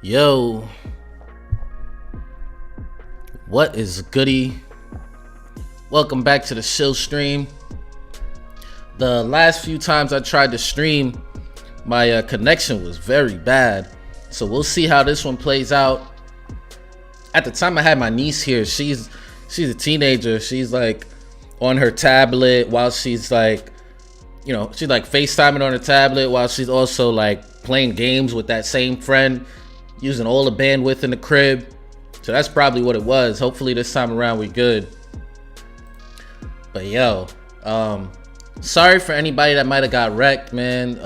Yo, what is goody? Welcome back to the Shill stream. The last few times I tried to stream, my connection was very bad. So we'll see how this one plays out. At the time I had my niece here. She's a teenager. She's like on her tablet while she's like, she's like FaceTiming on her tablet while she's also like playing games with that same friend, using all the bandwidth in the crib. So that's probably what it was. Hopefully this time around we good. But yo, sorry for anybody that might have got wrecked, man.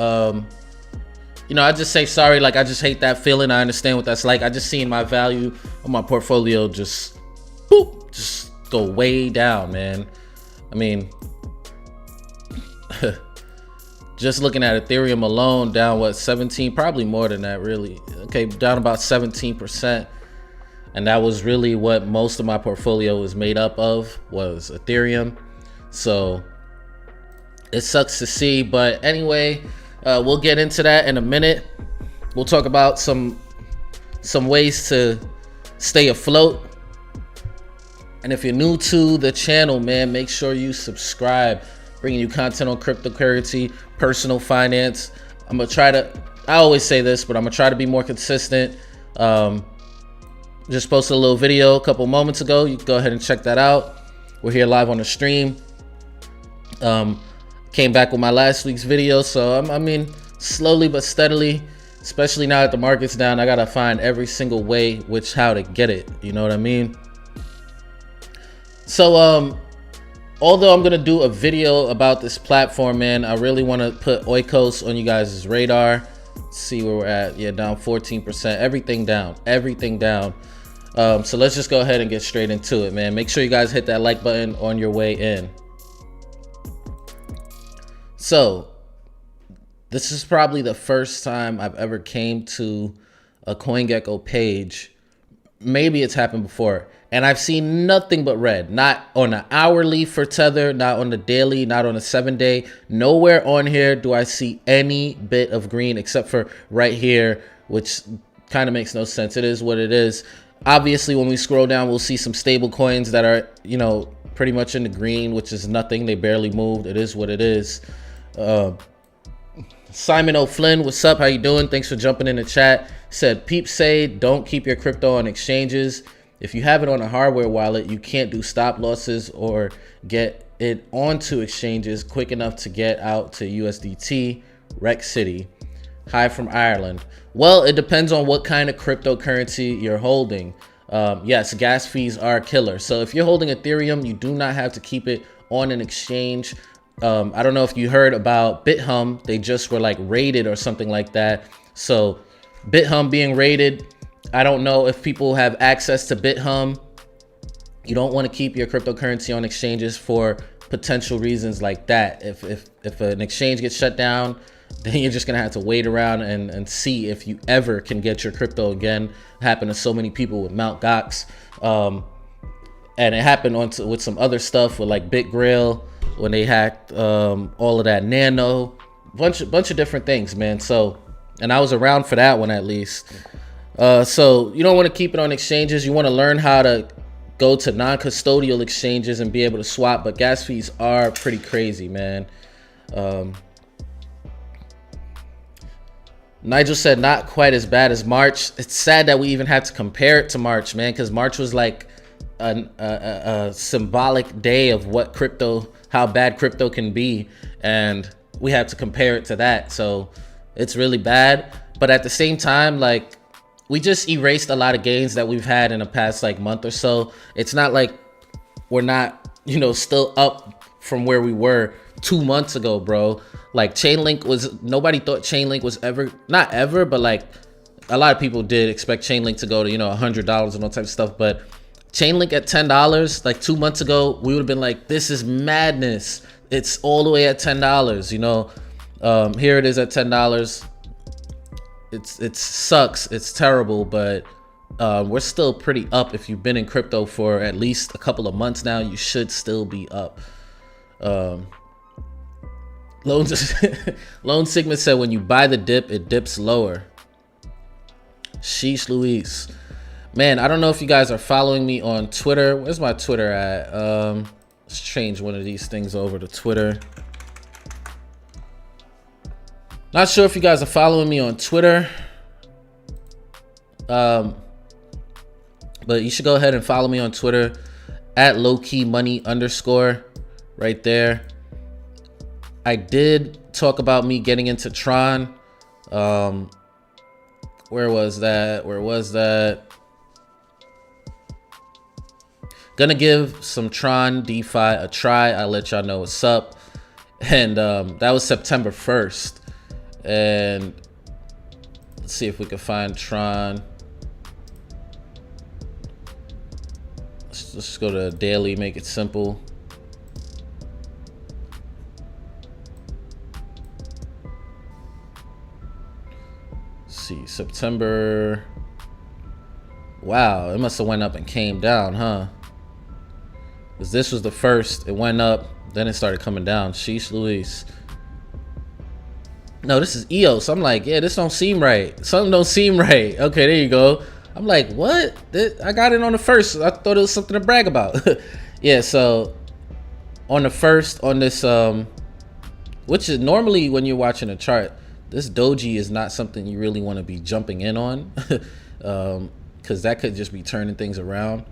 I just say sorry. Like, I just hate that feeling. I understand what that's like. I just seen my value on my portfolio just go way down, man. I mean, just looking at Ethereum alone, down what, 17, probably more than that, really. Okay, down about 17%. And that was really what most of my portfolio was made up of, was Ethereum. So it sucks to see, but anyway, we'll get into that in a minute. We'll talk about some ways to stay afloat. And if you're new to the channel, man, make sure you subscribe. Bringing you content on cryptocurrency, personal finance. I always say this, but I'm gonna try to be more consistent. Just posted a little video a couple moments ago. You can go ahead and check that out. We're here live on the stream. Came back with my last week's video, so I mean, slowly but steadily, especially now that the market's down, I gotta find every single way how to get it. You know what I mean? So although I'm gonna do a video about this platform, man, I really want to put Oikos on you guys' radar. Let's see where we're at. Yeah, down 14%. Everything down. So let's just go ahead and get straight into it, man. Make sure you guys hit that like button on your way in. So this is probably the first time I've ever came to a CoinGecko page. Maybe it's happened before, and I've seen nothing but red. Not on the hourly for Tether, not on the daily, not on the 7-day. Nowhere on here do I see any bit of green except for right here, which kind of makes no sense. It is what it is. Obviously, when we scroll down, we'll see some stable coins that are, pretty much in the green, which is nothing. They barely moved. It is what it is. Simon O'Flynn, what's up? How you doing? Thanks for jumping in the chat. Said, peeps say don't keep your crypto on exchanges. If you have it on a hardware wallet, you can't do stop losses or get it onto exchanges quick enough to get out to USDT. Rekt City. Hi from Ireland. Well, it depends on what kind of cryptocurrency you're holding. Yes, gas fees are killer. So if you're holding Ethereum, you do not have to keep it on an exchange. I don't know if you heard about BitHum. They just were like raided or something like that. So BitHum being raided, I don't know if people have access to BitHum. You don't want to keep your cryptocurrency on exchanges for potential reasons like that. If an exchange gets shut down, then you're just gonna have to wait around and see if you ever can get your crypto again. It happened to so many people with Mt. Gox, and it happened with some other stuff with like BitGrail when they hacked all of that Nano, bunch of different things, man. So, and I was around for that one at least. So you don't want to keep it on exchanges. You want to learn how to go to non-custodial exchanges and be able to swap, but gas fees are pretty crazy, man. Nigel said not quite as bad as March. It's sad that we even have to compare it to March, man, because March was like a symbolic day of how bad crypto can be, and we have to compare it to that. So it's really bad, but at the same time, like, we just erased a lot of gains that we've had in the past like month or so. It's not like we're not, still up from where we were 2 months ago, bro. Like nobody thought Chainlink was not ever, but like a lot of people did expect Chainlink to go to, $100 and all types of stuff. But Chainlink at $10, like 2 months ago, we would have been like, this is madness. It's all the way at $10, here it is at $10. It sucks. It's terrible, but we're still pretty up. If you've been in crypto for at least a couple of months now, you should still be up. Lone Sigma said when you buy the dip, it dips lower. Sheesh Louise. Man, I don't know if you guys are following me on Twitter. Where's my Twitter at? Let's change one of these things over to Twitter. Not sure if you guys are following me on Twitter. But you should go ahead and follow me on Twitter at lokeymoney_, right there. I did talk about me getting into Tron. Where was that? Gonna give some Tron DeFi a try. I'll let y'all know what's up. And that was September 1st. And let's see if we can find Tron. Let's just go to daily, make it simple. Let's see, September. Wow, it must have went up and came down, huh? Because this was the first, it went up, then it started coming down. Sheesh Louise. No, this is EOS. I'm like, yeah, this don't seem right. Something don't seem right. Okay, there you go. I'm like, what? I got it on the first. I thought it was something to brag about. Yeah, so on the first, on this, which is normally when you're watching a chart, this doji is not something you really want to be jumping in on, because that could just be turning things around.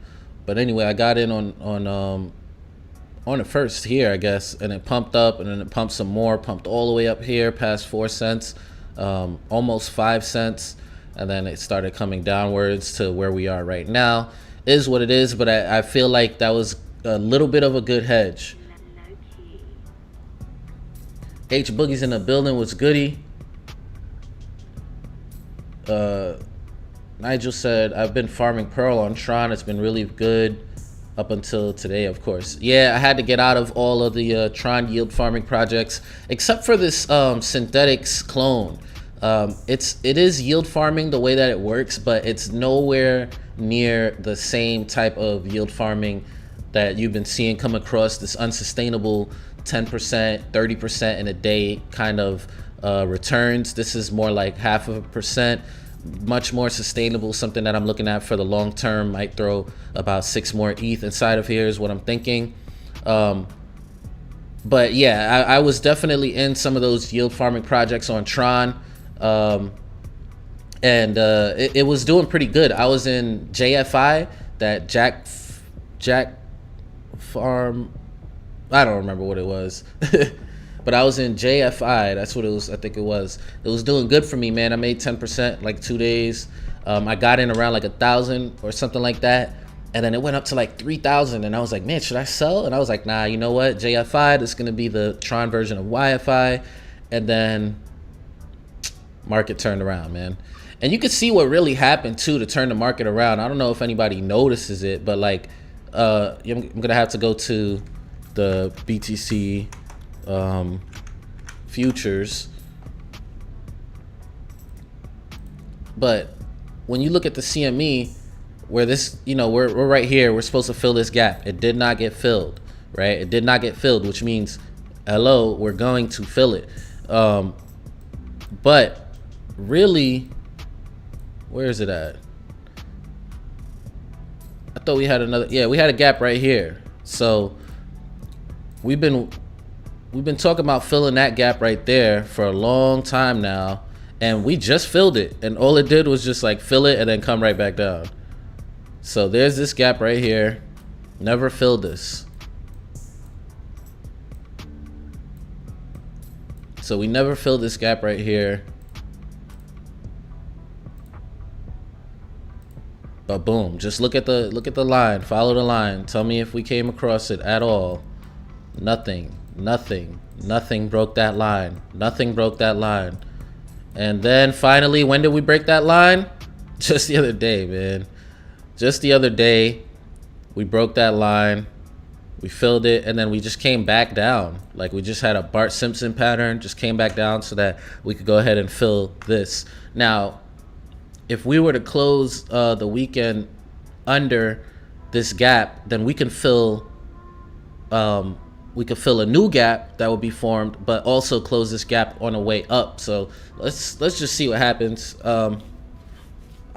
But anyway, I got in on the first here, I guess, and it pumped up, and then it pumped some more, pumped all the way up here past 4 cents, almost 5 cents, and then it started coming downwards to where we are right now. Is what it is, but I feel like that was a little bit of a good hedge. H Boogie's in the building. What's goody? Nigel said, I've been farming Pearl on Tron. It's been really good up until today, of course. Yeah, I had to get out of all of the Tron yield farming projects, except for this synthetics clone. It is yield farming the way that it works, but it's nowhere near the same type of yield farming that you've been seeing come across, this unsustainable 10%, 30% in a day kind of returns. This is more like 0.5%. Much more sustainable, something that I'm looking at for the long term. Might throw about 6 more ETH inside of here is what I'm thinking. But yeah, I was definitely in some of those yield farming projects on Tron, and it was doing pretty good. I was in JFI, that Jack Farm, I don't remember what it was. But I was in JFI, that's what it was, I think it was. It was doing good for me, man. I made 10% like 2 days. I got in around like 1,000 or something like that. And then it went up to like 3,000. And I was like, man, should I sell? And I was like, nah, you know what? JFI, this is gonna be the Tron version of YFI. And then market turned around, man. And you could see what really happened too to turn the market around. I don't know if anybody notices it, but like, I'm gonna have to go to the BTC futures, but when you look at the CME, where this, we're right here, we're supposed to fill this gap. It did not get filled, right? It did not get filled, which means, hello, we're going to fill it. But really, where is it at? I thought we had another, yeah, we had a gap right here. So we've been talking about filling that gap right there for a long time now, and we just filled it, and all it did was just like fill it and then come right back down. So there's this gap right here. Never filled this. So we never filled this gap right here. But boom, just look at the line, follow the line. Tell me if we came across it at all. Nothing broke that line. Nothing broke that line. And then finally, when did we break that line? Just the other day, man. Just the other day, we broke that line. We filled it, and then we just came back down. Like we just had a Bart Simpson pattern, just came back down so that we could go ahead and fill this. Now, if we were to close the weekend under this gap, then we can fill a new gap that will be formed, but also close this gap on the way up. So let's just see what happens.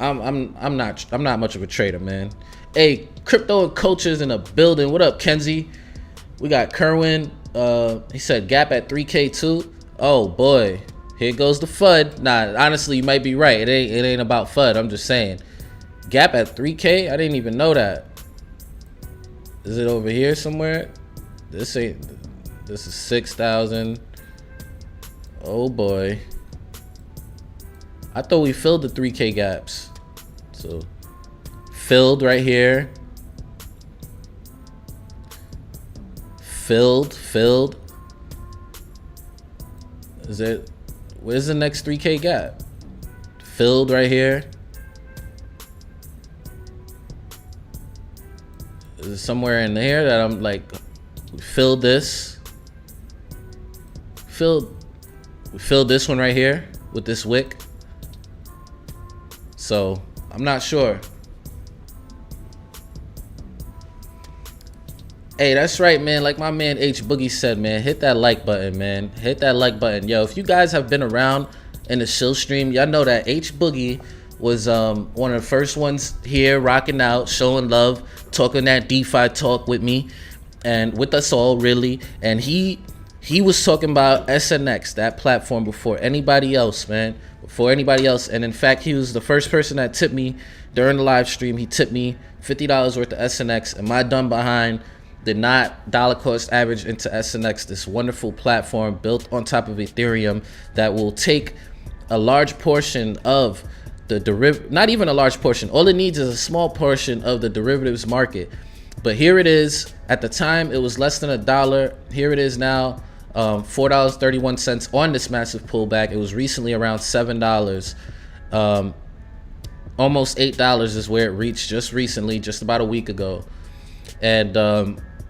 I'm not much of a trader, man. Hey, crypto and cultures in a building. What up, Kenzie? We got Kerwin. He said gap at 3K too. Oh boy, here goes the FUD. Nah, honestly, you might be right. It ain't about FUD. I'm just saying. Gap at 3K. I didn't even know that. Is it over here somewhere? This is 6,000. Oh boy. I thought we filled the 3K gaps. So filled right here. Filled. Where's the next 3K gap? Filled right here. Is it somewhere in here that I'm like, filled this? We filled this one right here with this wick. So I'm not sure. Hey, that's right, man. Like my man H Boogie said, man, hit that like button, man. Hit that like button. Yo, if you guys have been around in the Shill stream, y'all know that H Boogie was one of the first ones here, rocking out, showing love, talking that DeFi talk with me and with us all, really. And he was talking about SNX, that platform, before anybody else, man. Before anybody else. And in fact, he was the first person that tipped me during the live stream. He tipped me $50 worth of SNX, and my dumb behind did not dollar cost average into SNX, this wonderful platform built on top of Ethereum that will take a large portion of the derivative, not even a large portion, all it needs is a small portion of the derivatives market. But here it is. At the time, it was less than $1. Here it is now, $4.31 on this massive pullback. It was recently around $7. Almost $8 is where it reached just recently, just about a week ago. And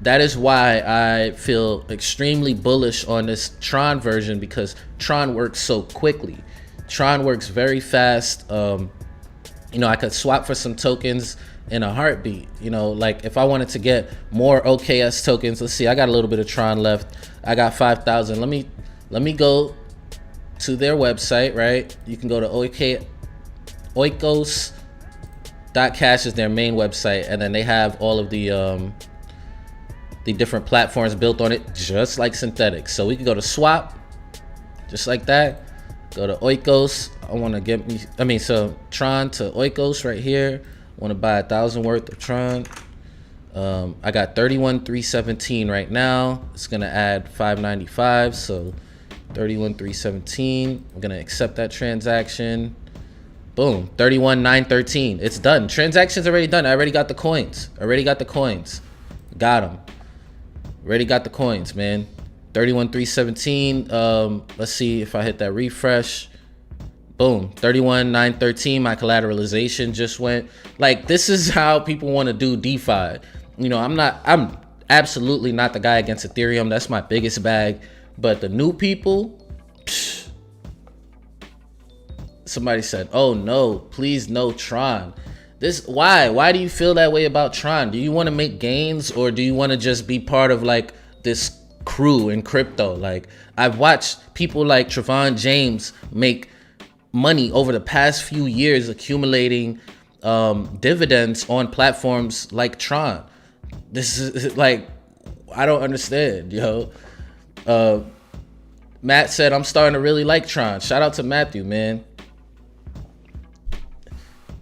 that is why I feel extremely bullish on this Tron version, because Tron works so quickly. Tron works very fast. You know, I could swap for some tokens in a heartbeat. You know, like if I wanted to get more OKS tokens, let's see, I got a little bit of Tron left. I got 5,000. Let me go to their website, right? You can go to oikos.cash is their main website, and then they have all of the different platforms built on it, just like Synthetic. So we can go to swap, just like that. Go to Oikos. I want to get me, so Tron to Oikos right here. I want to buy 1,000 worth of Tron. I got 31,317 right now. It's gonna add 595, so 31,317. I'm gonna accept that transaction. Boom, 31,913. It's done. Transaction's already done. I already got the coins. Got them. Already got the coins, man. 31,317. Let's see if I hit that refresh. Boom, 31,913. My collateralization just went. Like, this is how people want to do DeFi. You know, I'm absolutely not the guy against Ethereum. That's my biggest bag. But the new people, psh, somebody said, oh no, please no Tron. Why do you feel that way about Tron? Do you want to make gains, or do you want to just be part of like this crew in crypto? Like, I've watched people like Trevon James make money over the past few years, accumulating dividends on platforms like Tron. This is like, I don't understand, yo. Matt said, I'm starting to really like Tron. Shout out to Matthew, man.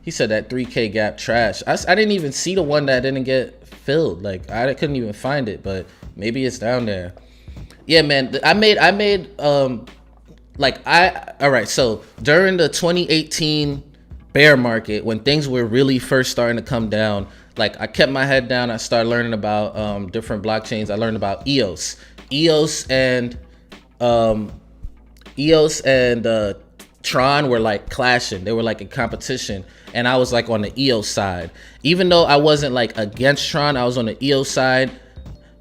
He said that 3K gap trash. I didn't even see the one that didn't get filled. Like, I couldn't even find it, but maybe it's down there. Yeah, man. All right. So during the 2018 bear market, when things were really first starting to come down, like, I kept my head down. I started learning about different blockchains. I learned about EOS and Tron were like clashing. They were like in competition, and I was like on the EOS side. Even though I wasn't like against Tron, I was on the EOS side.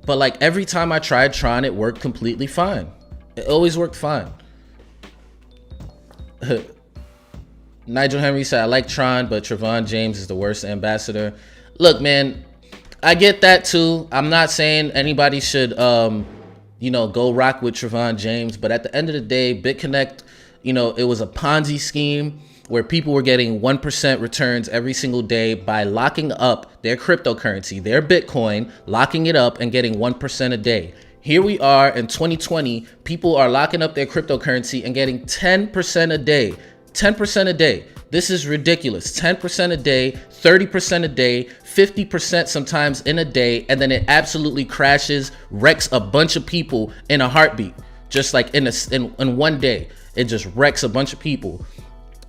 But like every time I tried Tron, it worked completely fine. It always worked fine. Nigel Henry said, I like Tron, but Trevon James is the worst ambassador. Look, man, I get that too. I'm not saying anybody should, go rock with Trevon James, but at the end of the day, BitConnect, you know, it was a Ponzi scheme where people were getting 1% returns every single day by locking up their cryptocurrency, their Bitcoin, locking it up and getting 1% a day. Here we are in 2020, people are locking up their cryptocurrency and getting 10% a day. 10% a day. This is ridiculous. 10% a day, 30% a day, 50% sometimes in a day, and then it absolutely crashes, wrecks a bunch of people in a heartbeat. Just like in one day, it just wrecks a bunch of people.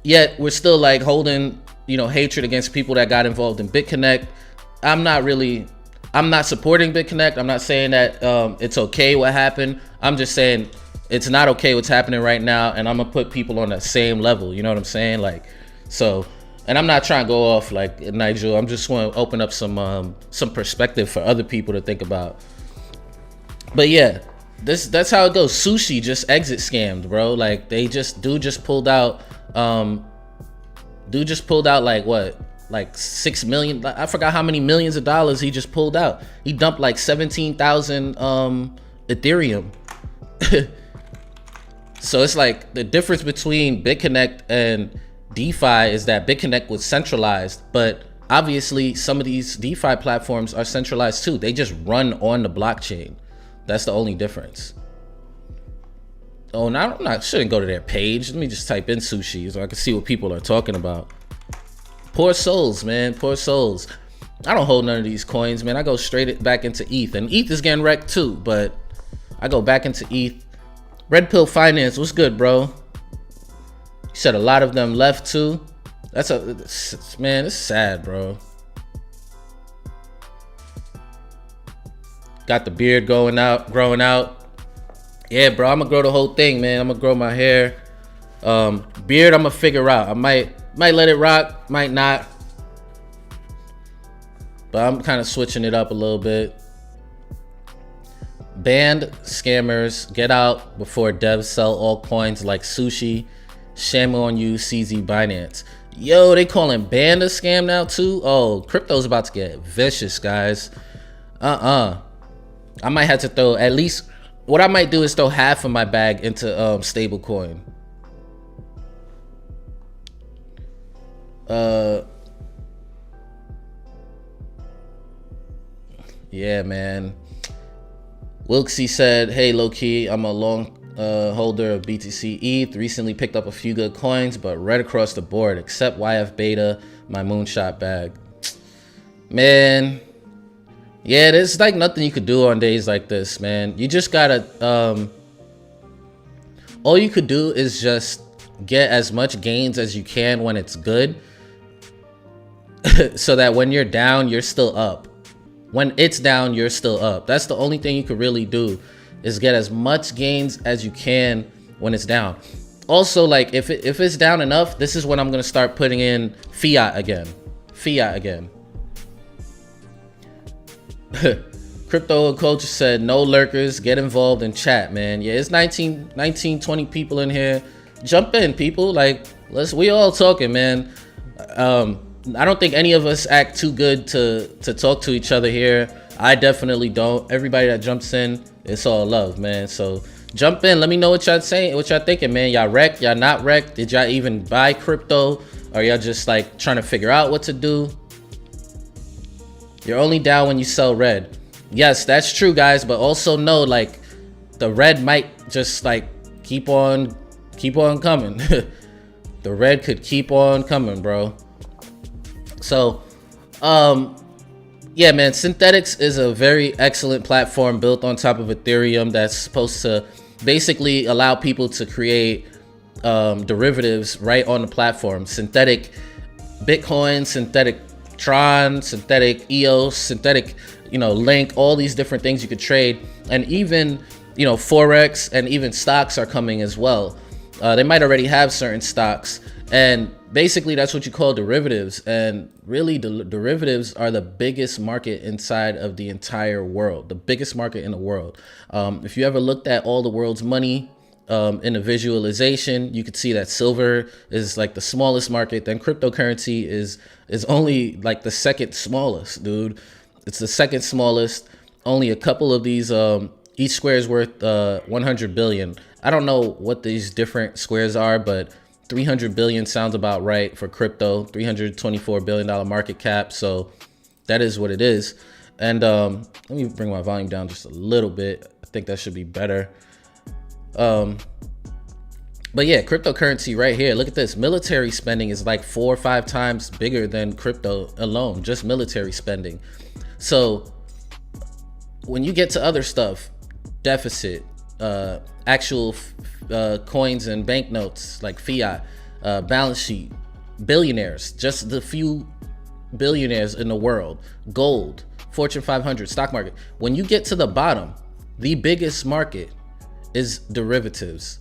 Yet we're still like holding, you know, hatred against people that got involved in BitConnect. I'm not supporting BitConnect. I'm not saying that it's okay what happened. I'm just saying it's not okay what's happening right now, and I'm gonna put people on that same level. You know what I'm saying? Like, so, and I'm not trying to go off like Nigel. I'm just want to open up some perspective for other people to think about. But yeah, that's how it goes. Sushi just exit scammed, bro. Like they just pulled out like what? Like 6 million, I forgot how many millions of dollars he just pulled out. He dumped like 17,000 Ethereum. So it's like the difference between BitConnect and DeFi is that BitConnect was centralized, but obviously some of these DeFi platforms are centralized too. They just run on the blockchain. That's the only difference. Oh, now I shouldn't go to their page. Let me just type in sushi so I can see what people are talking about. Poor souls, man. Poor souls. I don't hold none of these coins, man. I go straight back into ETH, and ETH is getting wrecked too, but I go back into ETH. Red Pill Finance, what's good, bro? You said a lot of them left too. Man, it's sad, bro. Got the beard growing out. Yeah, bro, I'm gonna grow the whole thing, man. I'm gonna grow my hair. Beard, I'm gonna figure out. I might let it rock, might not. But I'm kind of switching it up a little bit. Banned scammers, get out before devs sell all coins like sushi. Shame on you, CZ Binance. Yo, they calling banned a scam now too? Oh, crypto's about to get vicious, guys. I might have to throw at least, what I might do is throw half of my bag into stablecoin. Yeah, man. Wilksy said, hey, low-key, I'm a long holder of BTC ETH. Recently picked up a few good coins, but right across the board, except YF Beta, my moonshot bag. Man, yeah, there's like nothing you could do on days like this, man. You just gotta, all you could do is just get as much gains as you can when it's good, so that when you're down, you're still up. When it's down, you're still up. That's the only thing you could really do, is get as much gains as you can when it's down. Also, like if it's down enough, this is when I'm gonna start putting in fiat again. Crypto Culture said, no lurkers, get involved in chat, man. Yeah, it's 19, 20 people in here. Jump in, people. Like, we all talking, man. I don't think any of us act too good to talk to each other here. I definitely don't. Everybody that jumps in, it's all love, man. So jump in. Let me know what y'all saying, what y'all thinking, man. Y'all wrecked? Y'all not wrecked? Did y'all even buy crypto? Or y'all just like trying to figure out what to do? You're only down when you sell red. Yes, that's true, guys. But also know, like, the red might just like keep on coming. The red could keep on coming, bro. So, yeah, man, Synthetics is a very excellent platform built on top of Ethereum that's supposed to basically allow people to create derivatives right on the platform. Synthetic Bitcoin, synthetic Tron, synthetic EOS, synthetic, Link, all these different things you could trade. And even, Forex and even stocks are coming as well. They might already have certain stocks, and basically that's what you call derivatives. And really, the derivatives are the biggest market inside of the entire world, the biggest market in the world. If you ever looked at all the world's money in a visualization, you could see that silver is like the smallest market, then cryptocurrency is only like the second smallest, dude. It's the second smallest. Only a couple of these Each square is worth 100 billion. I don't know what these different squares are, but 300 billion sounds about right for crypto. $324 billion market cap. So that is what it is. And let me bring my volume down just a little bit. I think that should be better. But yeah, cryptocurrency right here. Look at this. Military spending is like 4 or 5 times bigger than crypto alone, just military spending. So when you get to other stuff, deficit, actual coins and banknotes like fiat, balance sheet, billionaires, just the few billionaires in the world, gold, Fortune 500, stock market. When you get to the bottom, the biggest market is derivatives.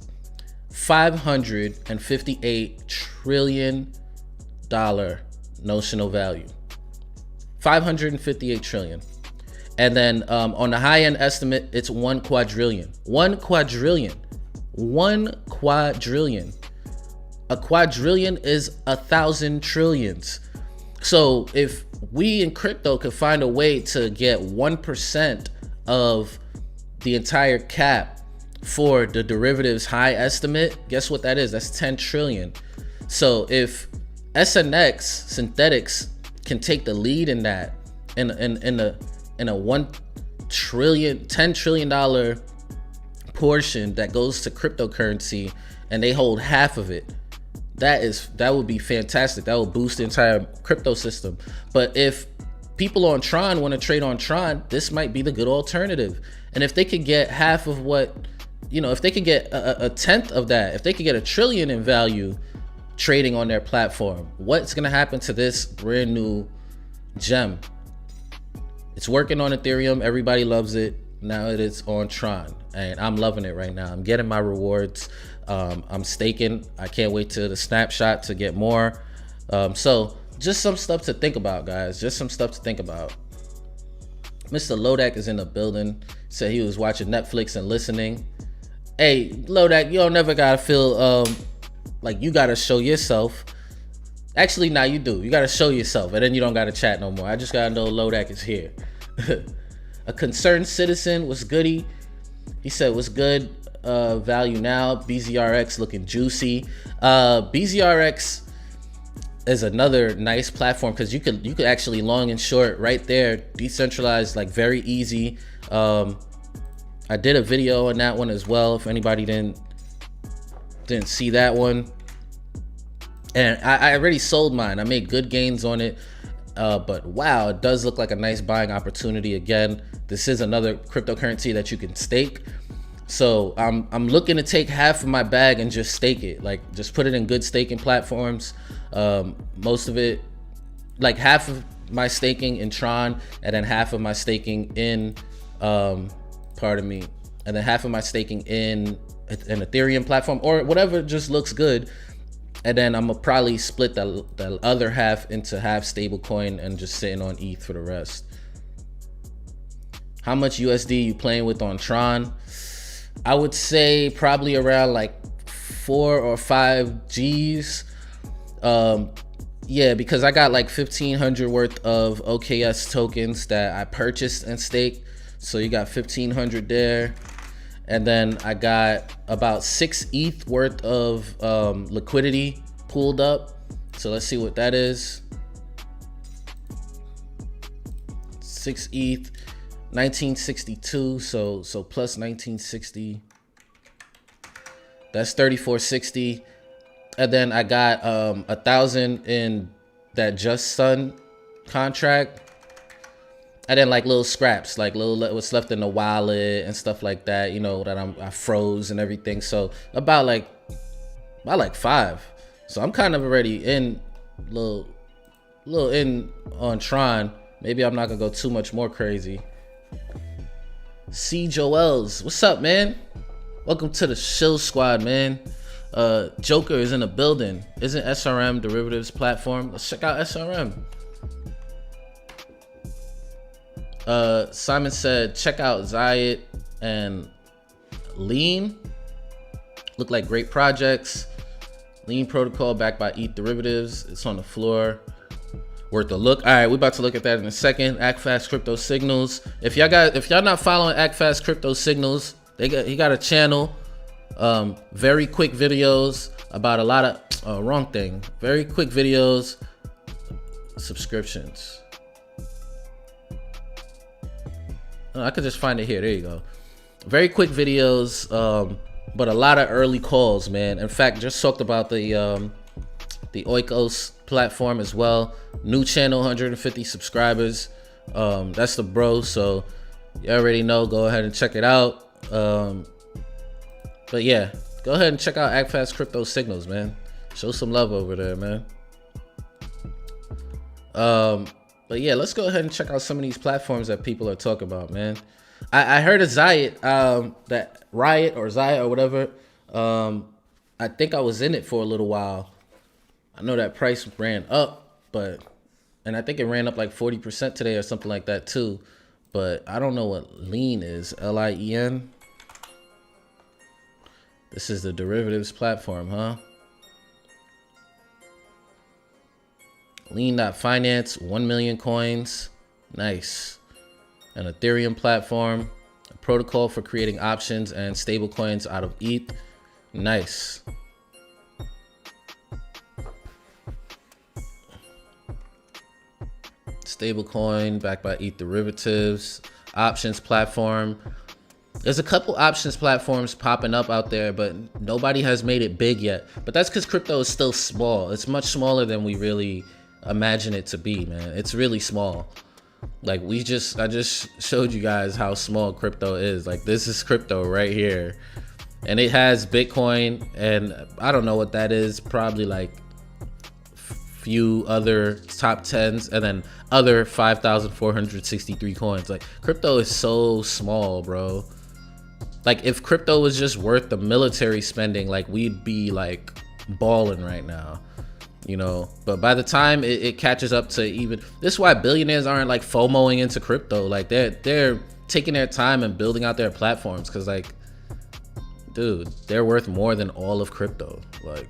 $558 trillion notional value. 558 trillion. And then on the high end estimate, it's 1 quadrillion. 1 quadrillion. 1 quadrillion. A quadrillion is 1,000 trillions. So if we in crypto could find a way to get 1% of the entire cap for the derivatives high estimate, guess what that is? That's 10 trillion. So if SNX synthetics can take the lead in that, in a $10 trillion portion that goes to cryptocurrency, and they hold half of it, that would be fantastic. That would boost the entire crypto system. But if people on Tron want to trade on Tron, this might be the good alternative. And if they could get half of what, if they could get a tenth of that, if they could get $1 trillion in value trading on their platform, what's gonna happen to this brand new gem? It's working on Ethereum. Everybody loves it. Now it is on Tron, and I'm loving it right now. I'm getting my rewards. I'm staking. I can't wait to the snapshot to get more. So just some stuff to think about, guys. Just some stuff to think about. Mr. Lodak is in the building. Said he was watching Netflix and listening. Hey, Lodak, you don't never gotta feel like you gotta show yourself. Actually, nah, you do. You gotta show yourself, and then you don't gotta chat no more. I just gotta know Lodak is here. A concerned citizen was goody. He said, "What's good? Value now. BZRX looking juicy." BZRX is another nice platform because you could actually long and short right there, decentralized, like very easy. I did a video on that one as well. If anybody didn't see that one, and I already sold mine. I made good gains on it, but wow, it does look like a nice buying opportunity. Again, this is another cryptocurrency that you can stake. So I'm looking to take half of my bag and just stake it, like just put it in good staking platforms. Most of it, like half of my staking in Tron, and then half of my staking in pardon me, and then half of my staking in an Ethereum platform or whatever just looks good. And then I'm gonna probably split the other half into half stablecoin and just sitting on ETH for the rest. How much USD you playing with on Tron? I would say probably around like 4 or 5 G's. Yeah, because I got like 1,500 worth of OKS tokens that I purchased and staked. So you got 1,500 there. And then I got about 6 ETH worth of liquidity pooled up. So let's see what that is. 6 ETH, 1962. So plus 1960. That's 3460. And then I got 1,000 in that Just Sun contract. And then like little scraps, like little what's left in the wallet and stuff like that, that I froze and everything. So about like 5. So I'm kind of already in little in on Tron. Maybe I'm not gonna go too much more crazy. C Joels, what's up, man? Welcome to the Shill Squad, man. Joker is in the building. Isn't SRM derivatives platform? Let's check out SRM. Simon said, check out Zayat and Lean. Look like great projects. Lean protocol backed by ETH derivatives. It's on the floor. worth a look. All right, we about to look at that in a second. Act Fast Crypto Signals. If y'all not following Act Fast Crypto Signals, he got a channel. Very quick videos about a lot of wrong thing. Very quick videos, subscriptions. I could just find it here. There you go. Very quick videos, but a lot of early calls, man. In fact, just talked about the EOS platform as well. New channel, 150 subscribers. That's the bro, so you already know. Go ahead and check it out. But yeah, go ahead and check out Act Fast Crypto Signals, man. Show some love over there, man. But yeah, let's go ahead and check out some of these platforms that people are talking about, man. I heard of Riot, that Riot or Zaya or whatever. I think I was in it for a little while. I know that price ran up, and I think it ran up like 40% today or something like that too. But I don't know what lean is, LIEN. This is the derivatives platform, huh? Lean.finance, 1 million coins. Nice. An Ethereum platform, a protocol for creating options and stable coins out of ETH. Nice. Stablecoin backed by ETH derivatives. Options platform. There's a couple options platforms popping up out there, but nobody has made it big yet. But that's because crypto is still small. It's much smaller than we really imagine it to be, man. It's really small. Like I just showed you guys how small crypto is. Like this is crypto right here, and it has Bitcoin, and I don't know what that is. Probably like few other top 10s, and then other 5,463 coins. Like crypto is so small, bro. Like if crypto was just worth the military spending, like we'd be like balling right now, you know. But by the time it catches up to even, this is why billionaires aren't like FOMOing into crypto. Like they're taking their time and building out their platforms, because like, dude, they're worth more than all of crypto. Like,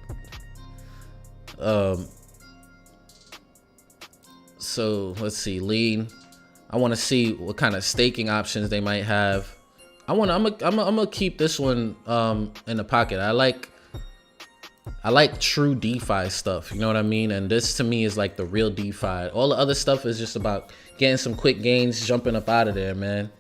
so let's see, lean. I want to see what kind of staking options they might have. I'm gonna keep this one in the pocket. I like true DeFi stuff, you know what I mean? And this to me is like the real DeFi. All the other stuff is just about getting some quick gains, jumping up out of there, man.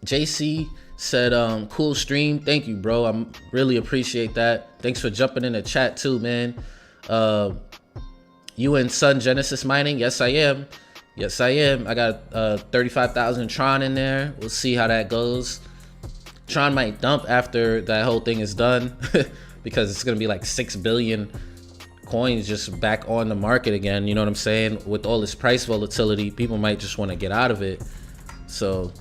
JC said, cool stream. Thank you, bro. I really appreciate that. Thanks for jumping in the chat too, man. You and Sun Genesis mining? Yes, I am. Yes, I am. I got 35,000 Tron in there. We'll see how that goes. Tron might dump after that whole thing is done because it's gonna be like 6 billion coins just back on the market again. You know what I'm saying? With all this price volatility, people might just want to get out of it. So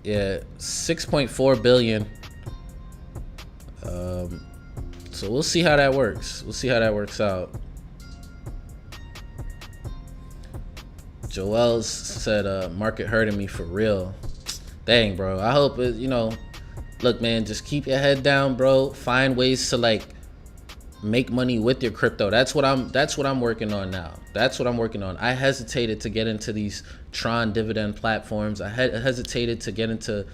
yeah, 6.4 billion. So we'll see how that works. We'll see how that works out. Joel said, market hurting me for real. Dang, bro. I hope it, you know, look, man, just keep your head down, bro. Find ways to like make money with your crypto. That's what I'm working on now. That's what I'm working on. I hesitated to get into these Tron dividend platforms. I hesitated to get into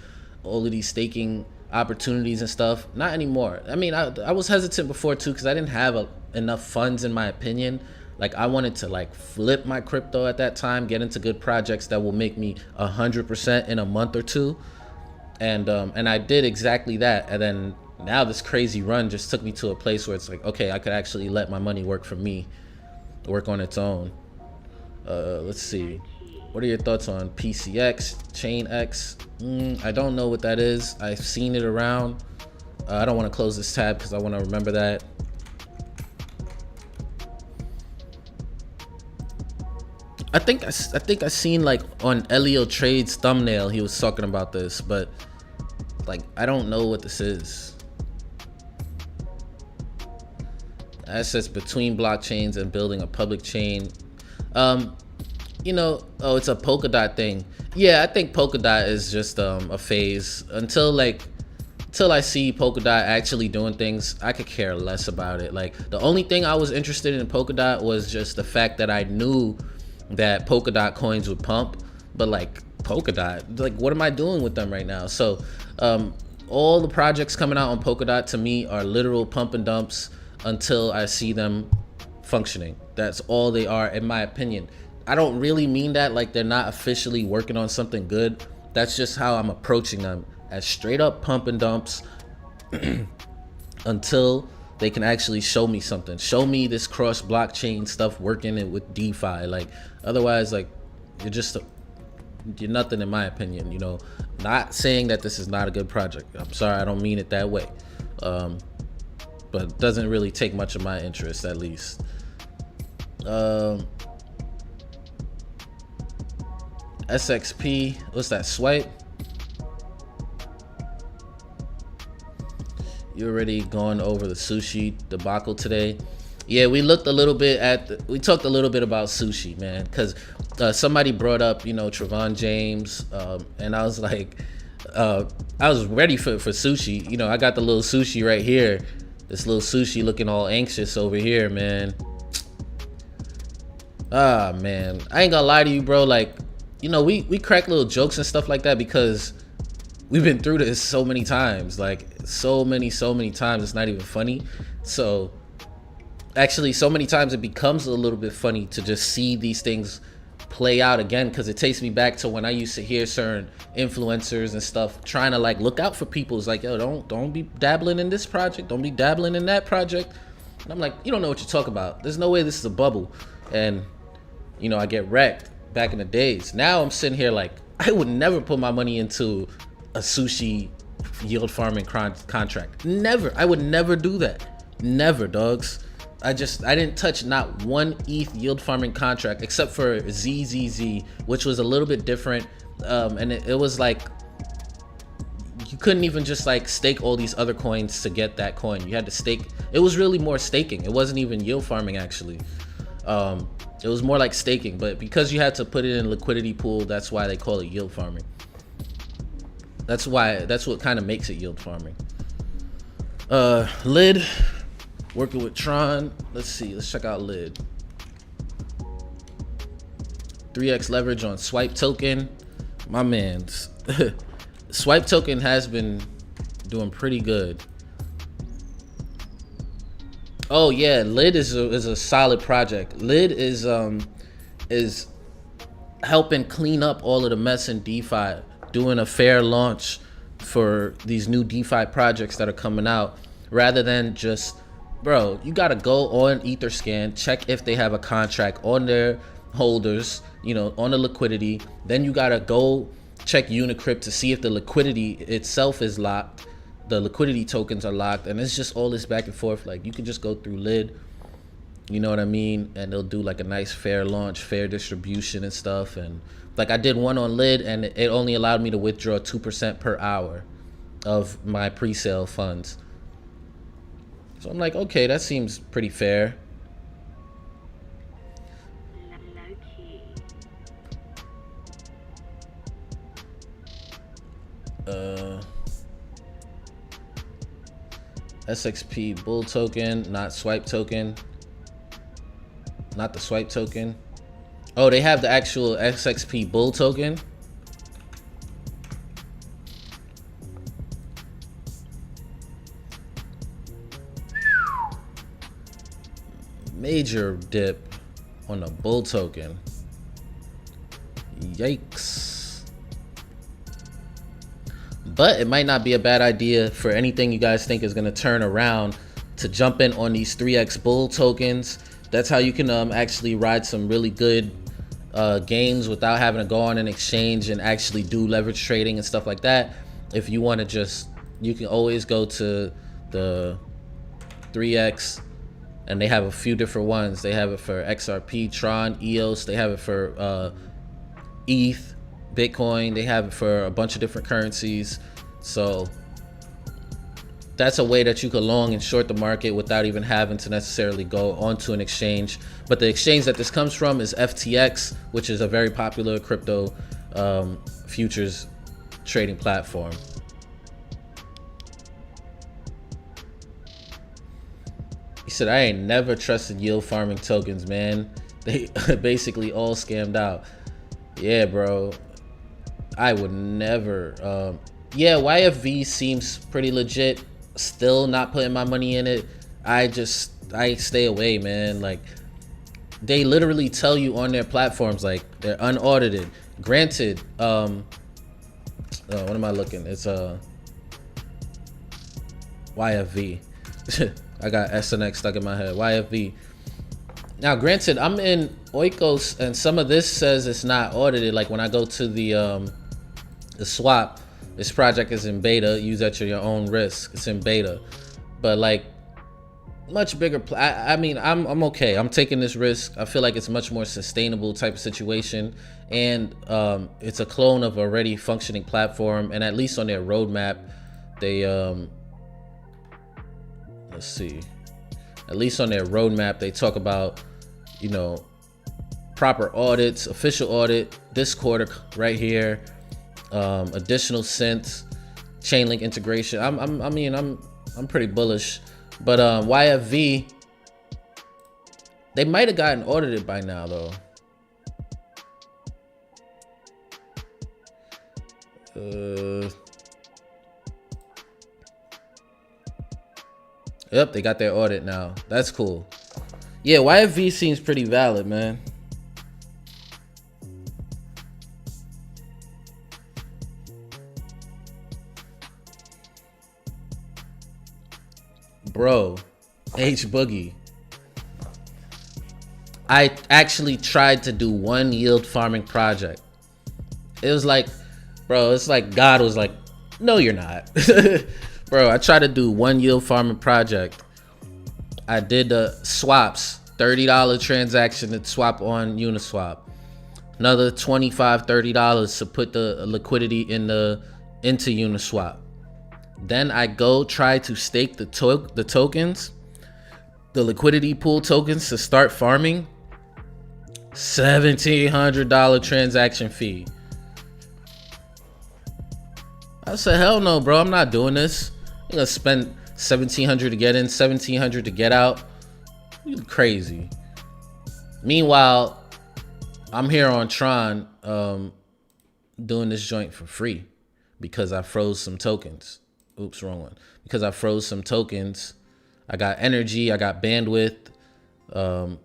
all of these staking opportunities and stuff. Not anymore. I mean, I was hesitant before too, because I didn't have enough funds, in my opinion. Like I wanted to like flip my crypto at that time, get into good projects that will make me 100% in a month or two. And I did exactly that. And then now this crazy run just took me to a place where it's like, okay, I could actually let my money work for me, work on its own. Let's see. What are your thoughts on PCX, ChainX? I don't know what that is. I've seen it around. I don't want to close this tab because I want to remember that. I think I seen like on Elio Trade's thumbnail he was talking about this, but like I don't know what this is. Assets between blockchains and building a public chain. You know, oh, it's a Polkadot thing. Yeah, I think Polkadot is just a phase until until I see Polkadot actually doing things, I could care less about it. Like, the only thing I was interested in Polkadot was just the fact that I knew that Polkadot coins would pump, but like Polkadot, like, what am I doing with them right now? So all the projects coming out on Polkadot to me are literal pump and dumps until I see them functioning. That's all they are, in my opinion. I don't really mean that like they're not officially working on something good. That's just how I'm approaching them, as straight up pump and dumps until they can actually show me something. Show me this cross blockchain stuff working with DeFi. Like, otherwise, like, you're nothing, in my opinion. You know, not saying that this is not a good project. I'm sorry, I don't mean it that way. But it doesn't really take much of my interest, at least. SXP, what's that, swipe? You already gone over the sushi debacle today. Yeah, we looked a little bit at we talked a little bit about sushi, man, because somebody brought up, you know, Trevon James, and I was like, I was ready for sushi. You know, I got the little sushi right here, this little sushi looking all anxious over here, man. Ah, man, I ain't gonna lie to you, bro. Like, you know, we crack little jokes and stuff like that because we've been through this so many times, like so many times, it's not even funny. So actually, so many times it becomes a little bit funny to just see these things play out again, because it takes me back to when I used to hear certain influencers and stuff trying to like look out for people. It's like, yo, don't be dabbling in this project, don't be dabbling in that project. And I'm like, you don't know what you talk about. There's no way this is a bubble. And you know, I get wrecked back in the days. Now I'm sitting here like, I would never put my money into a sushi yield farming contract. Never. I would never do that. Never, dogs. I didn't touch not one ETH yield farming contract except for ZZZ, which was a little bit different. And it was like, you couldn't even just like stake all these other coins to get that coin. You had to stake. It was really more staking. It wasn't even yield farming, actually. It was more like staking, but because you had to put it in a liquidity pool, that's why they call it yield farming. That's what kind of makes it yield farming. Lid, working with Tron. Let's see, let's check out Lid. 3x leverage on Swipe token. My man's Swipe token has been doing pretty good. Oh yeah, Lid is a solid project. Lid is helping clean up all of the mess in DeFi, doing a fair launch for these new DeFi projects that are coming out, rather than just, bro, you gotta go on Etherscan, check if they have a contract on their holders, you know, on the liquidity. Then you gotta go check Unicrypt to see if the liquidity itself is locked. The liquidity tokens are locked, and it's just all this back and forth. Like, you can just go through Lid, you know what I mean, and they'll do like a nice fair launch, fair distribution and stuff. And like, I did one on Lid, and it only allowed me to withdraw 2% per hour of my pre-sale funds. So I'm like, okay, that seems pretty fair. SXP bull token, not Swipe token. Not the Swipe token. Oh, they have the actual XXP bull token. Major dip on the bull token. Yikes. But it might not be a bad idea for anything you guys think is going to turn around to jump in on these 3x bull tokens. That's how you can actually ride some really good games without having to go on an exchange and actually do leverage trading and stuff like that. If you want to just, you can always go to the 3x, and they have a few different ones. They have it for XRP, Tron, EOS. They have it for ETH, Bitcoin. They have it for a bunch of different currencies. So that's a way that you could long and short the market without even having to necessarily go onto an exchange. But the exchange that this comes from is FTX, which is a very popular crypto futures trading platform. He said, I ain't never trusted yield farming tokens, man. They basically all scammed out. Yeah, bro. I would never. Yeah, YFV seems pretty legit. Still not putting my money in it. I stay away, man. Like, they literally tell you on their platforms, like, they're unaudited. Granted, what am I looking? It's YFV. I got SNX stuck in my head. YFV. Now, granted, I'm in Oikos, and some of this says it's not audited. Like when I go to the swap, this project is in beta. Use at your own risk. It's in beta, but like much bigger. I mean, I'm okay. I'm taking this risk. I feel like it's much more sustainable type of situation, and it's a clone of already functioning platform. And at least on their roadmap, they let's see. At least on their roadmap, they talk about, you know, proper audits, official audit this quarter right here, additional synths, chainlink integration. I'm pretty bullish, but YFV, they might have gotten audited by now though. Yep, they got their audit now. That's cool. Yeah, YFV seems pretty valid, man. Bro, H Boogie. I actually tried to do one yield farming project. It was like, bro, it's like God was like, no, you're not. Bro, I tried to do one yield farming project. I did the swaps, $30 transaction to swap on Uniswap. Another $25, $30 to put the liquidity into Uniswap. Then I go try to stake the tokens, the liquidity pool tokens to start farming. $1,700 transaction fee. I said, hell no, bro. I'm not doing this. I'm gonna spend $1,700 to get in, $1,700 to get out. You're crazy. Meanwhile, I'm here on Tron doing this joint for free because I froze some tokens. Oops, wrong one. Because I froze some tokens. I got energy, I got bandwidth. I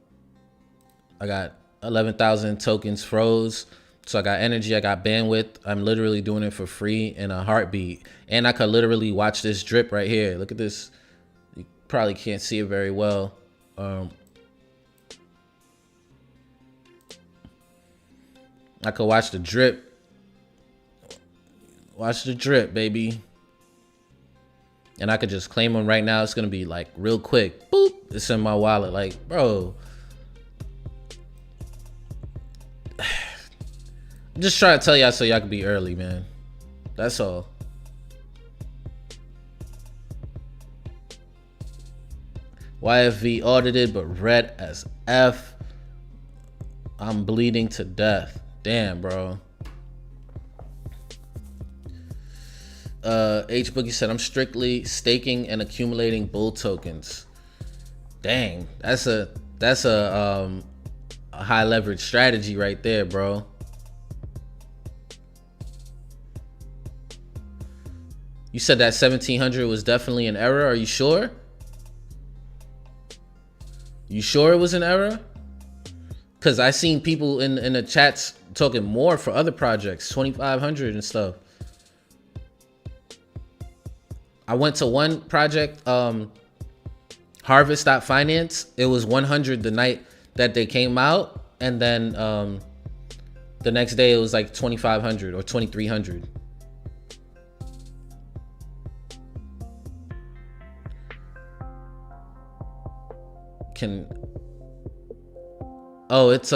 got 11,000 tokens froze. So I got energy, I got bandwidth. I'm literally doing it for free in a heartbeat. And I could literally watch this drip right here. Look at this. You probably can't see it very well. I could watch the drip. Watch the drip, baby. And I could just claim them right now. It's gonna be like real quick. Boop. It's in my wallet. Like, bro. I'm just trying to tell y'all so y'all can be early, man. That's all. YFV audited, but red as F. I'm bleeding to death. Damn, bro. H Boogie said, I'm strictly staking and accumulating bull tokens. Dang, that's a high leverage strategy right there, bro. You said that 1,700 was definitely an error. Are you sure? You sure it was an error? Because I seen people in the chats talking more for other projects, 2,500 and stuff. I went to one project, Harvest.finance. It was 100 the night that they came out. And then the next day it was like 2,500 or 2,300. It's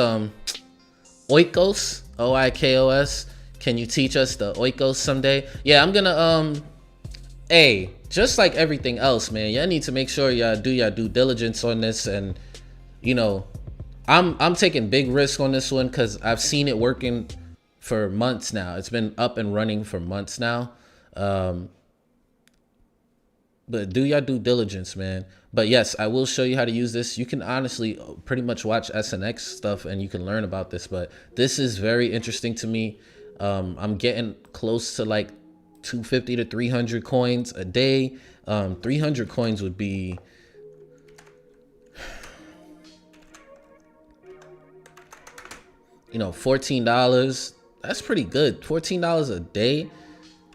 Oikos, OIKOS. Can you teach us the Oikos someday? Yeah, I'm gonna hey, just like everything else, man, y'all need to make sure y'all do your due diligence on this. And you know, I'm taking big risk on this one because I've seen it working for months now. It's been up and running for months now. But do your due diligence, man. But yes, I will show you how to use this. You can honestly pretty much watch SNX stuff and you can learn about this. But this is very interesting to me. I'm getting close to like 250 to 300 coins a day. 300 coins would be, you know, $14. That's pretty good. $14 a day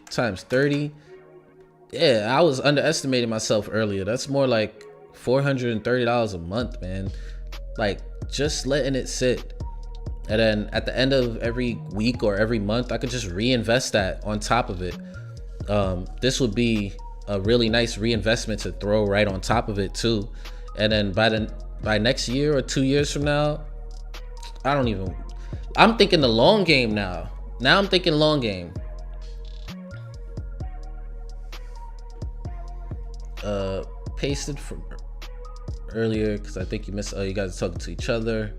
times 30. Yeah, I was underestimating myself earlier. That's more like $430 a month, man. Like, just letting it sit. And then at the end of every week or every month, I could just reinvest that on top of it. This would be a really nice reinvestment to throw right on top of it too. And then by next year or 2 years from now, I'm thinking the long game now. Now I'm thinking long game. Pasted from earlier because I think you missed. Oh, you guys are talking to each other.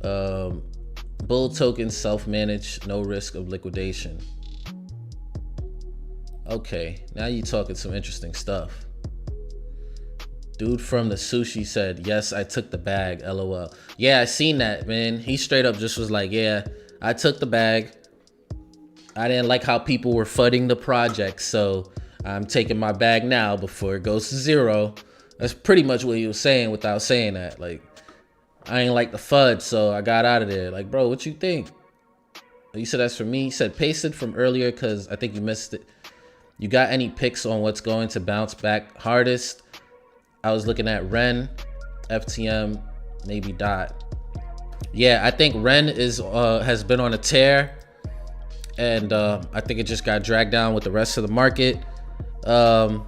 Bull token self-managed, no risk of liquidation. Okay, now you talking some interesting stuff. Dude from the sushi said, yes, I took the bag, LOL. Yeah, I seen that, man. He straight up just was like, yeah, I took the bag. I didn't like how people were fudding the project, so I'm taking my bag now before it goes to zero. That's pretty much what he was saying without saying that. Like, I ain't like the FUD, so I got out of there. Like, bro, what you think? You said that's for me. He said pasted from earlier because I think you missed it. You got any picks on what's going to bounce back hardest? I was looking at Ren, FTM, maybe DOT. Yeah, I think Ren has been on a tear, and I think it just got dragged down with the rest of the market. I'm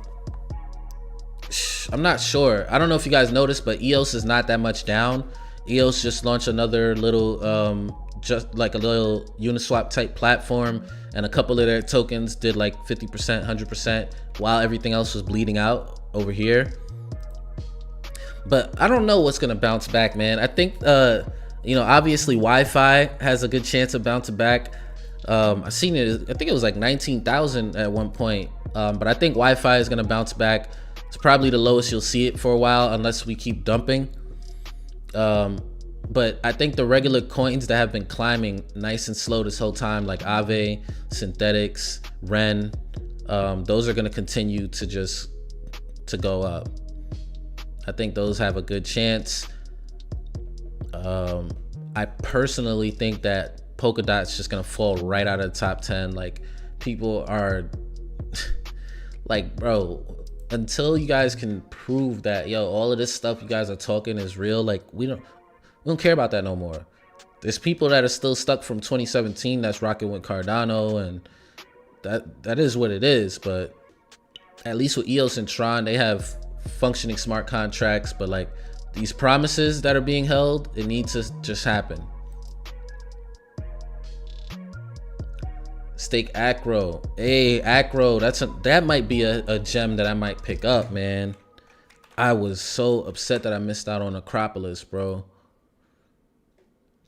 not sure. I don't know if you guys noticed, but EOS is not that much down. EOS just launched another little, just like a little Uniswap type platform, and a couple of their tokens did like 50%, 100%, while everything else was bleeding out over here. But I don't know what's gonna bounce back, man. I think, you know, obviously Wi-Fi has a good chance of bouncing back. I seen it. I think it was like 19,000 at one point. But I think Wi-Fi is gonna bounce back. It's probably the lowest you'll see it for a while unless we keep dumping. But I think the regular coins that have been climbing nice and slow this whole time, like Aave, Synthetics, Ren, those are gonna continue to go up. I think those have a good chance. I personally think that Polkadot's just gonna fall right out of the top 10. Like, people are like, bro, until you guys can prove that, yo, all of this stuff you guys are talking is real, like, we don't care about that no more. There's people that are still stuck from 2017 that's rocking with Cardano, and that is what it is. But at least with EOS and Tron, they have functioning smart contracts. But like, these promises that are being held, it needs to just happen. Stake Acro. Hey, Acro, that might be a gem that I might pick up, man. I was so upset that I missed out on Acropolis, bro.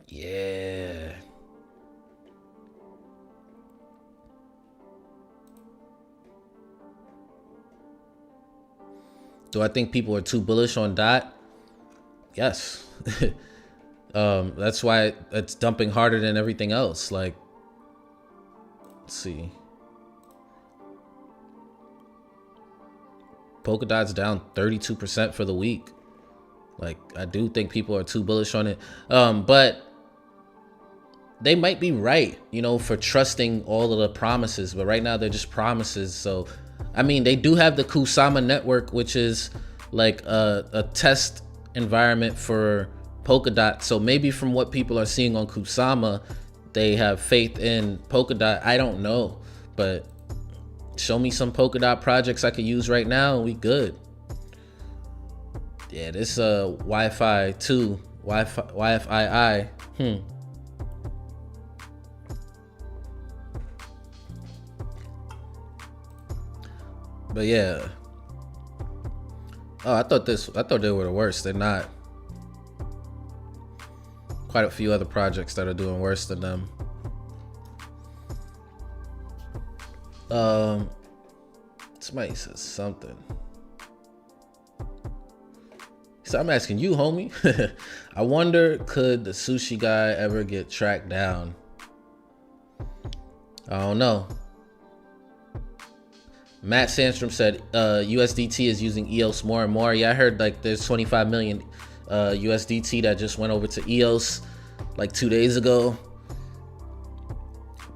Yeah. Do I think people are too bullish on DOT? Yes. That's why it's dumping harder than everything else. Like, let's see. Polkadot's down 32% for the week. Like, I do think people are too bullish on it. But they might be right, you know, for trusting all of the promises. But right now they're just promises. So, I mean, they do have the Kusama network, which is like a test environment for Polkadot. So maybe from what people are seeing on Kusama, they have faith in Polkadot. I don't know, but show me some Polkadot projects I could use right now and we good. Yeah, this Wi-Fi 2, Wi-Fi. But yeah. Oh, I thought they were the worst. They're not. Quite a few other projects that are doing worse than them. Let's Somebody says something. So I'm asking you, homie. I wonder, could the sushi guy ever get tracked down? I don't know. Matt Sandstrom said USDT is using EOS more and more. Yeah, I heard like there's 25 million USDT that just went over to EOS like 2 days ago.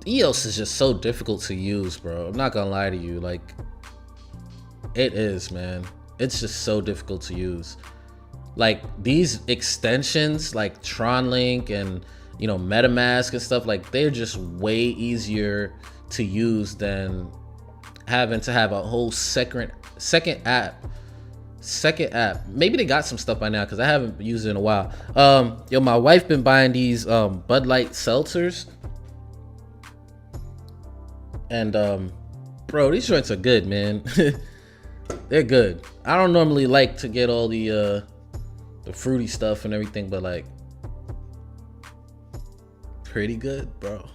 EOS is just so difficult to use, bro. I'm not gonna lie to you. Like, it is, man. It's just so difficult to use. Like, these extensions like TronLink and, you know, MetaMask and stuff, like, they're just way easier to use than having to have a whole second app. Maybe they got some stuff by now because I haven't used it in a while. Yo, my wife been buying these Bud Light seltzers, and bro, these joints are good, man. They're good. I don't normally like to get all the fruity stuff and everything, but like, pretty good, bro.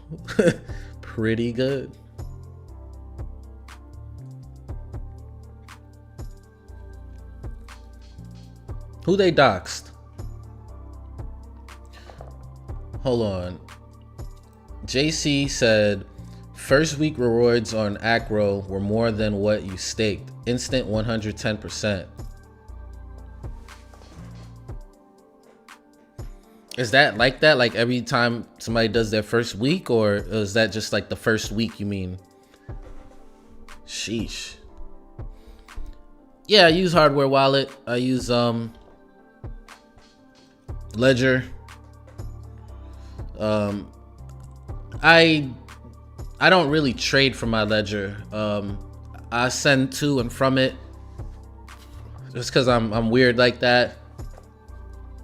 Pretty good. Who they doxed? Hold on. JC said, first week rewards on Acro were more than what you staked. Instant 110%. Is that like that? Like every time somebody does their first week, or is that just like the first week you mean? Sheesh. Yeah, I use hardware wallet. I use Ledger. I don't really trade from my Ledger. I send to and from it just because I'm weird like that.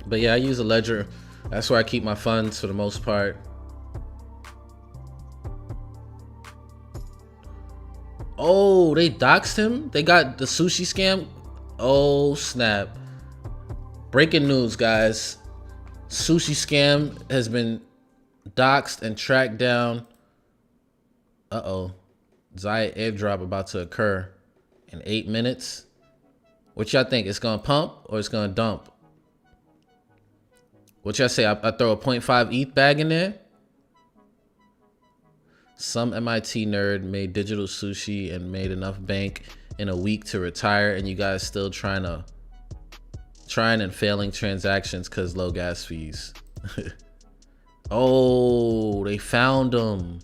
But yeah, I use a Ledger. That's where I keep my funds for the most part. Oh, they doxed him? They got the sushi scam? Oh, snap. Breaking news, guys. Sushi scam has been doxed and tracked down. Uh-oh. ZEC airdrop about to occur in 8 minutes. What y'all think? It's gonna pump or it's gonna dump? What y'all say? I throw a 0.5 ETH bag in there? Some MIT nerd made digital sushi and made enough bank in a week to retire, and you guys still trying and failing transactions because low gas fees. Oh, they found him.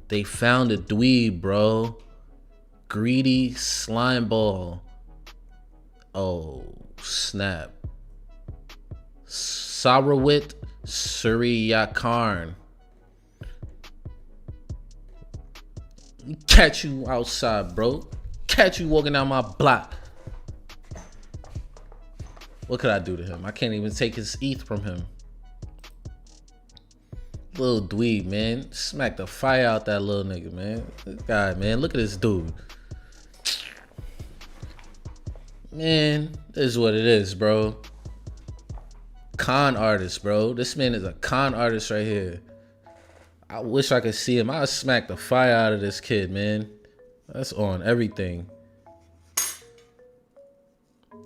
They found a dweeb, bro. Greedy slime ball. Oh, snap. Sarawit Suryakarn. Catch you outside, bro. Catch you walking down my block. What could I do to him? I can't even take his ETH from him. Little dweeb, man. Smack the fire out that little nigga, man. This guy, man. Look at this dude. Man, this is what it is, bro. Con artist, bro. This man is a con artist right here. I wish I could see him. I'd smack the fire out of this kid, man. That's on everything.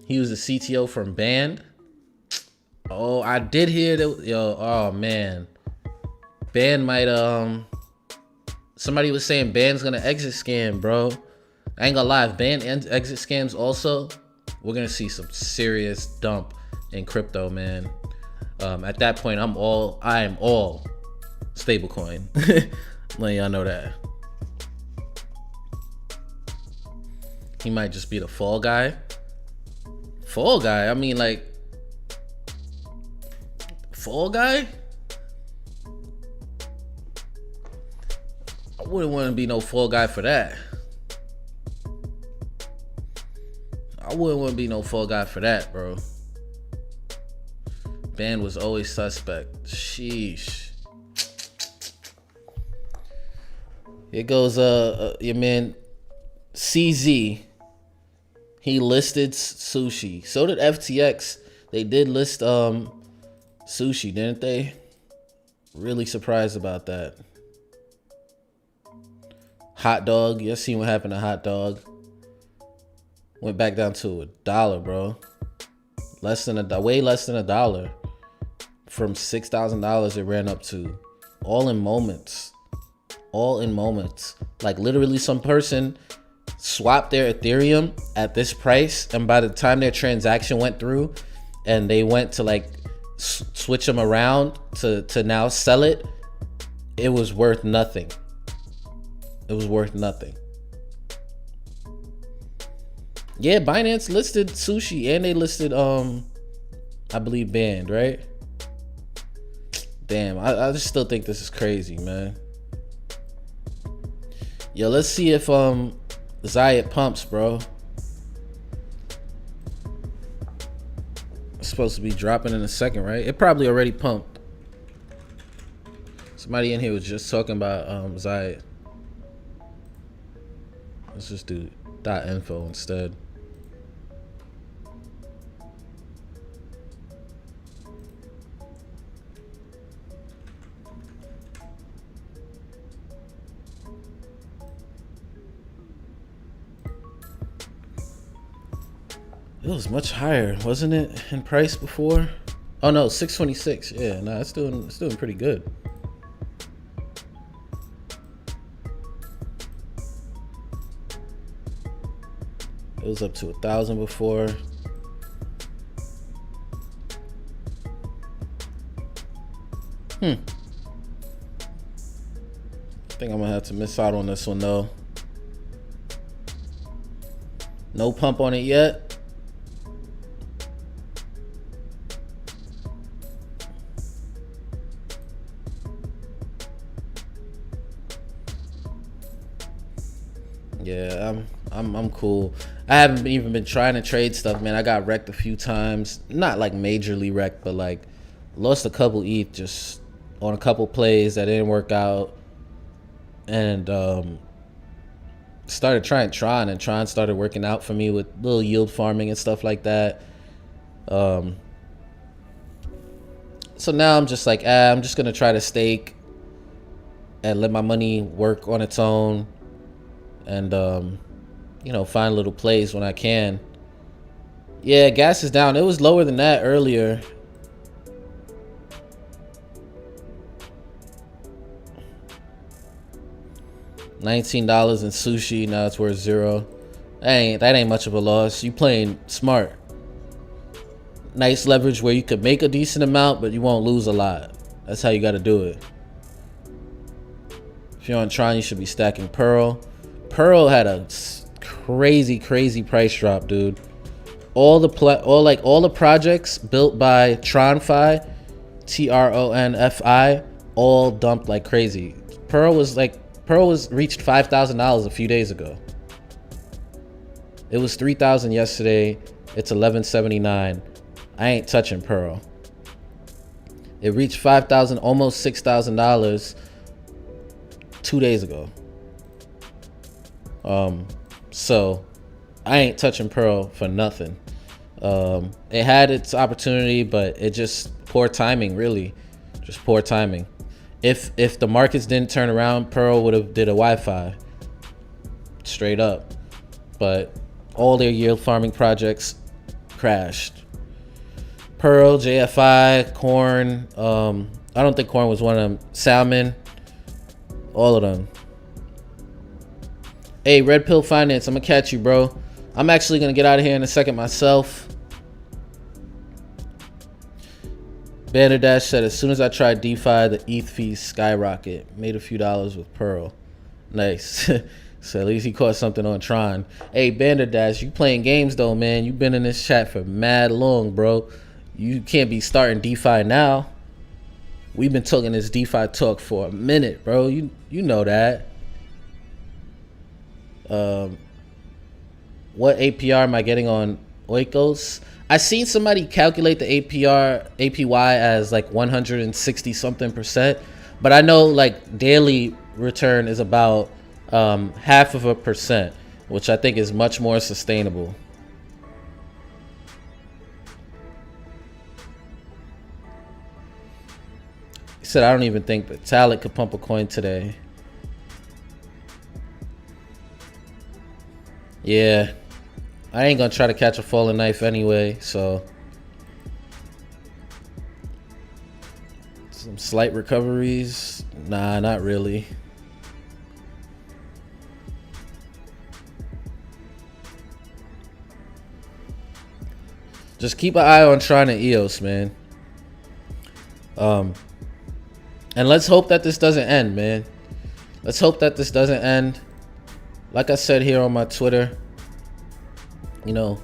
He was the CTO from Band. Oh, I did hear that. Yo, oh man. Band might somebody was saying Band's gonna exit scam, bro. I ain't gonna lie, if Band exit scams also, we're gonna see some serious dump in crypto, man. At that point, I am all stablecoin. Let y'all know that. He might just be the fall guy. Fall guy? I mean, like, fall guy? I wouldn't want to be no fall guy for that. I wouldn't want to be no fall guy for that, bro. Band was always suspect. Sheesh. Here goes your man CZ. He listed sushi. So did FTX. They did list sushi, didn't they? Really surprised about that. Hot dog. You seen what happened to Hot Dog? Went back down to $1, bro. Way less than $1. From $6,000, it ran up to all in moments. All in moments. Like literally some person swapped their Ethereum at this price, and by the time their transaction went through and they went to like switch them around to now sell it, it was worth nothing. It was worth nothing. Yeah, Binance listed Sushi and they listed I believe Band, right? Damn, I just still think this is crazy, man. Yo, let's see if ZEC pumps, bro. It's supposed to be dropping in a second, right? It probably already pumped. Somebody in here was just talking about ZEC. Let's just do .info instead. It was much higher, wasn't it, in price before? Oh no, 626. Yeah, nah, it's doing pretty good. It was up to 1,000 before. I think I'm gonna have to miss out on this one though. No pump on it yet. Yeah, I'm cool. I haven't even been trying to trade stuff, man. I got wrecked a few times. Not like majorly wrecked, but like lost a couple ETH just on a couple plays that didn't work out. And started trying Tron, and Tron started working out for me with little yield farming and stuff like that. So now I'm just like, I'm just gonna try to stake and let my money work on its own. And you know, find little plays when I can. Yeah, gas is down. It was lower than that earlier. $19 in Sushi, now it's worth 0. That ain't much of a loss. You playing smart. Nice leverage where you could make a decent amount, but you won't lose a lot. That's how you got to do it. If you're on Tron, you should be stacking Pearl. Pearl had a crazy price drop, dude. All the projects built by TronFi, TRONFI, all dumped like crazy. Pearl reached $5,000 a few days ago. It was 3,000 yesterday. It's 1179. I ain't touching Pearl. It reached 5,000, almost $6,000 2 days ago. So I ain't touching Pearl for nothing. It had its opportunity, but it just poor timing, really. Just poor timing. If the markets didn't turn around, Pearl would have did a Wi-Fi. Straight up. But all their yield farming projects crashed. Pearl, JFI, Corn, I don't think Corn was one of them. Salmon, all of them. Hey, Red Pill Finance, I'm gonna catch you, bro. I'm actually gonna get out of here in a second myself. Banderdash said, as soon as I tried DeFi, the ETH fees skyrocket. Made a few dollars with Pearl. Nice. So at least he caught something on Tron. Hey, Banderdash, you playing games though, man. You've been in this chat for mad long, bro. You can't be starting DeFi now. We've been talking this DeFi talk for a minute, bro. You know that. What APR am I getting on Oikos? I seen somebody calculate the APY as like 160 something %, but I know like daily return is about 0.5%, which I think is much more sustainable. He said, I don't even think that Talent could pump a coin today. Yeah, I ain't gonna try to catch a falling knife anyway, so some slight recoveries. Nah, not really. Just keep an eye on trying to EOS, man. And let's hope that this doesn't end, man. Let's hope that this doesn't end. Like I said here on my Twitter, you know,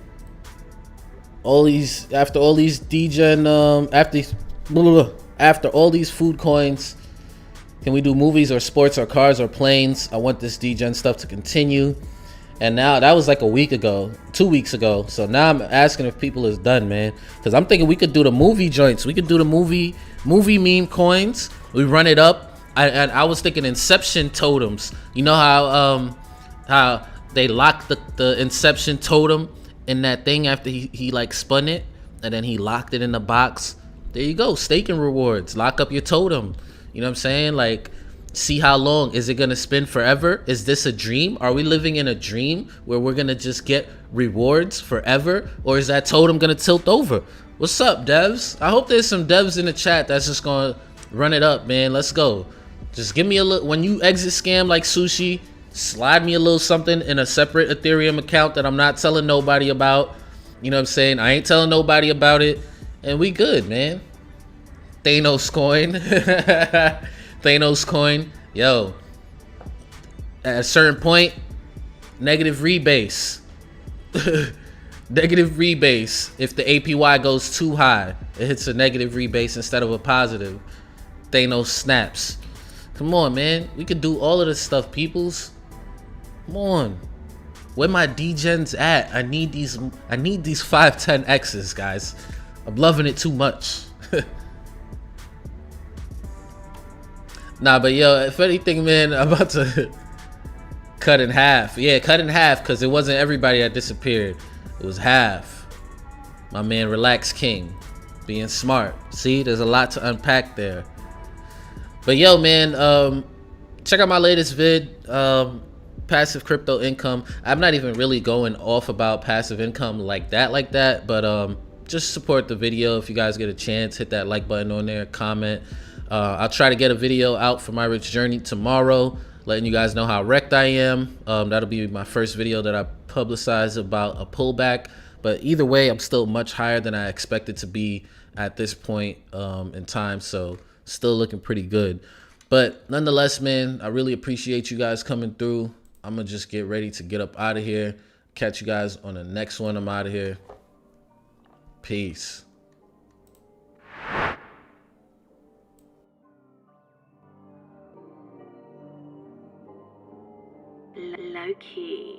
after all these degen, after all these food coins, can we do movies or sports or cars or planes? I want this degen stuff to continue. And now that was like a week ago, 2 weeks ago. So now I'm asking if people is done, man. Because I'm thinking we could do the movie joints. We could do the movie meme coins. We run it up. I was thinking Inception totems. You know how they locked the Inception totem in that thing after he like spun it, and then he locked it in the box. There you go, staking rewards. Lock up your totem. You know what I'm saying? Like, see how long is it gonna spin forever? Is this a dream? Are we living in a dream where we're gonna just get rewards forever, or is that totem gonna tilt over? What's up, devs? I hope there's some devs in the chat that's just gonna run it up, man. Let's go. Just give me a little. When you exit scam like Sushi, slide me a little something in a separate Ethereum account that I'm not telling nobody about. You know what I'm saying? I ain't telling nobody about it, and we good, man. Thanos coin. Thanos coin. Yo, at a certain point, negative rebase. Negative rebase. If the APY goes too high, it hits a negative rebase instead of a positive. Thanos snaps. Come on, man. We could do all of this stuff, peoples. Come on. Where my degens at? I need these 510Xs, guys. I'm loving it too much. Nah, but yo, if anything, man, I'm about to cut in half. Yeah, cut in half, because it wasn't everybody that disappeared. It was half. My man, Relax King, being smart. See, there's a lot to unpack there. But yo, man, check out my latest vid, passive crypto income. I'm not even really going off about passive income like that, but just support the video if you guys get a chance. Hit that like button on there, comment. I'll try to get a video out for my rich journey tomorrow, letting you guys know how wrecked I am. That'll be my first video that I publicize about a pullback. But either way, I'm still much higher than I expected to be at this point in time. So still looking pretty good. But nonetheless, man, I really appreciate you guys coming through. I'm going to just get ready to get up out of here. Catch you guys on the next one. I'm out of here. Peace. Low key.